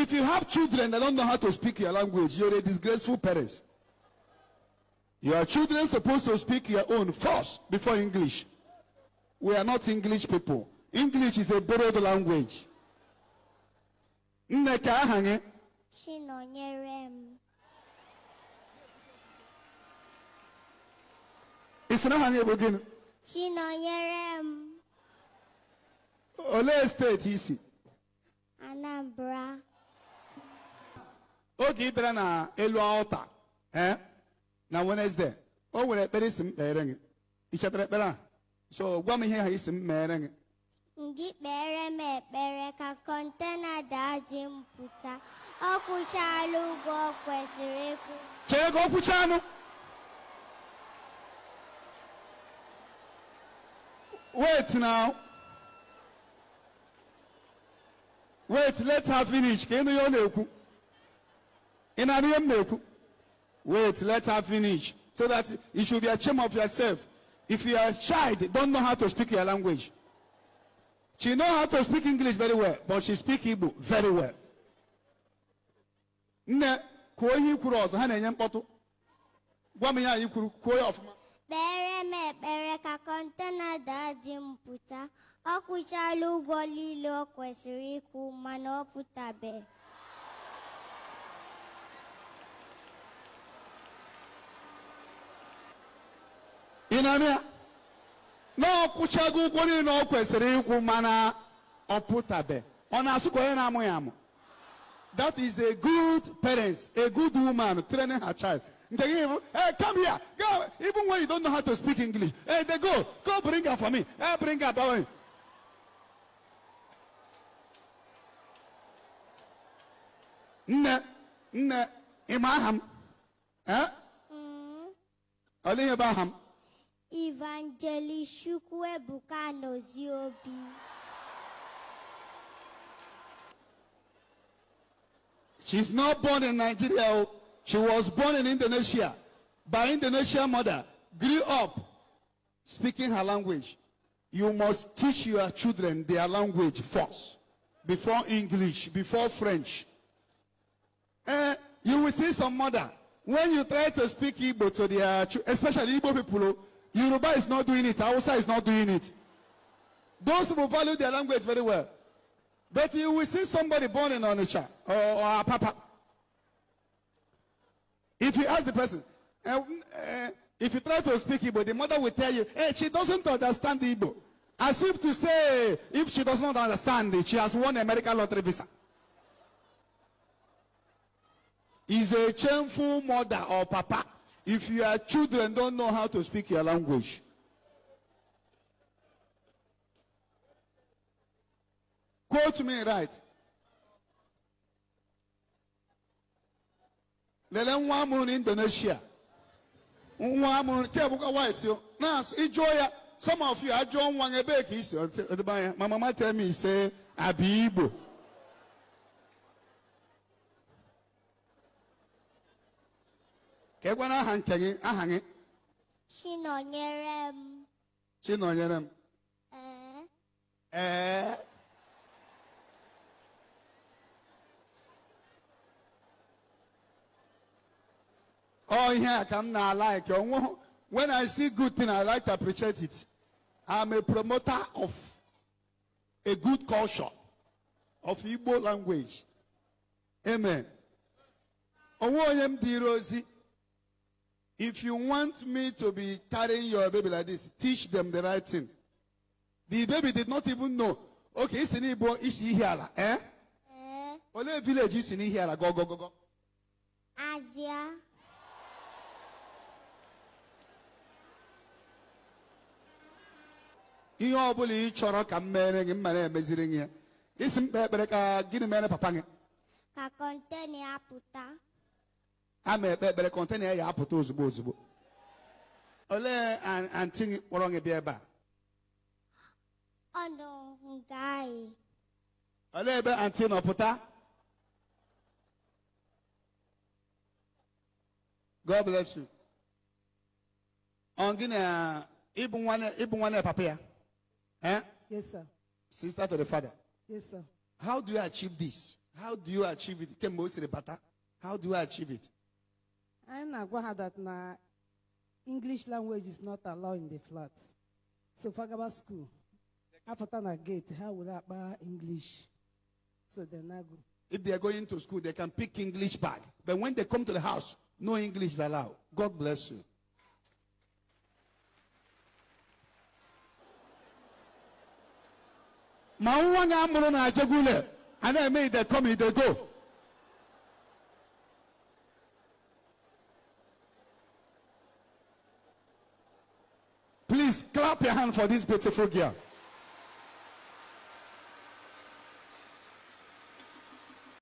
If you have children that don't know how to speak your language, you're a disgraceful parent. Your children are supposed to speak your own first before English. We are not English people. English is a borrowed language. Nneka ahange. Shinonyerem. Isina hange bogin. Shinonyerem. Ole state isi. Anambra. Oge ibera na elu altar. Na Wednesday. O were ekpere sim kpere. Ichetara ekpere. So gwa m ihe ha isi m mere. Ngi kpere m ekpere ka kontena daadị m pụta. Ọ kwụchala ụgwọ kwesịrị ịkwụ. Chere ka ọ kwụcha anụ. Wait now. Wait, let her finish. Ka ịnụ ya ọ na-ekwu. Ị na-anụ ihe m na-ekwu? Wait, let her finish. So that you should be ashamed of yourself. If you are a child, don't know how to speak your language. She knows how to speak English very well, but she speaks Igbo very well. Nne, kwuo ihe ikwuru ọzọ, ha na-enye mkpọtụ. Gwa m ya anyị kwuru, kwuo ya ọfụma. Kpere m ekpere ka kontena daadị m pụta. Ọ kwụchala ụgwọ niile o kwesịrị ịkwụ mana ọ pụtabeghị. Ị na-anụ ya? Na ọ kwụchago ụgwọ niile o kwesịrị ịkwụ mana ọ pụtabeghị. Ọ na-asụ ka onye na-amụ ya amụ. That is a good parent, a good woman training her child. Hey, come here. Go. Even when you don't know how to speak English. Hey, they go. Go bring her for me. Hey, bring her for me. Nne, imaham. Eh? Oli ibaham. Evangelist Chukwuebuka Noziobi. She's not born in Nigeria. She was born in Indonesia by Indonesian mother. Grew up speaking her language. You must teach your children their language first, before English, before French. You will see some mother, when you try to speak Igbo to their, especially Igbo people, Yoruba is not doing it, Hausa is not doing it. Those who value their language very well. But you will see somebody born in Onitsha or a papa. If you ask the person, if you try to speak Igbo, the mother will tell you, hey, she doesn't understand Igbo. As if to say, if she does not understand it, she has won an American lottery visa. Is a shameful mother or papa if your children don't know how to speak your language. Quote me right. Lele nwa amụrụ n'Indonesia. Nwa amụrụ nke bụkwa white yo. Na ịjụọ ya, some of you ajụọ nwa ebe ka isi ọdịbanya. My mama tell me say abi Igbo. Ka egwa na aha nke gị, aha gị. Chinonyerem. Chinonyerem. Oh, here I come now. Like when I see good thing, I like to appreciate it. I'm a promoter of a good culture of Igbo language. Amen. If you want me to be carrying your baby like this, teach them the right thing. The baby did not even know. Okay, it's in Igbo, it's here. Only village is in here. Go, go, go, go. Asia. Ihe ọbụla ị chọrọ ka m mere gị mma na-emeziri gị ya. Isi m kpee ekpere ka gịnị mere papa gị? Ka kontena ya pụta. A ma ekpe ekpere kontena ya apụta ozugbo ozugbo. Olee antị gị kpọrọ gị bịa ebe a? Ọ nọ nga anyị. Olee ebe antị nọ pụta? God bless you. Ọ gị na ịbụ nwanne papa ya? Eh? Yes, sir. Sister to the father. Yes, sir. How do you achieve this? How do you achieve it? How do you achieve it? I know that na English language is not allowed in the flat. So Fagaba school, after na gate, how will I buy English? So then I go. If they are going to school, they can pick English bag. But when they come to the house, no English is allowed. God bless you. And I made them come, they go. Please clap your hand for this beautiful girl.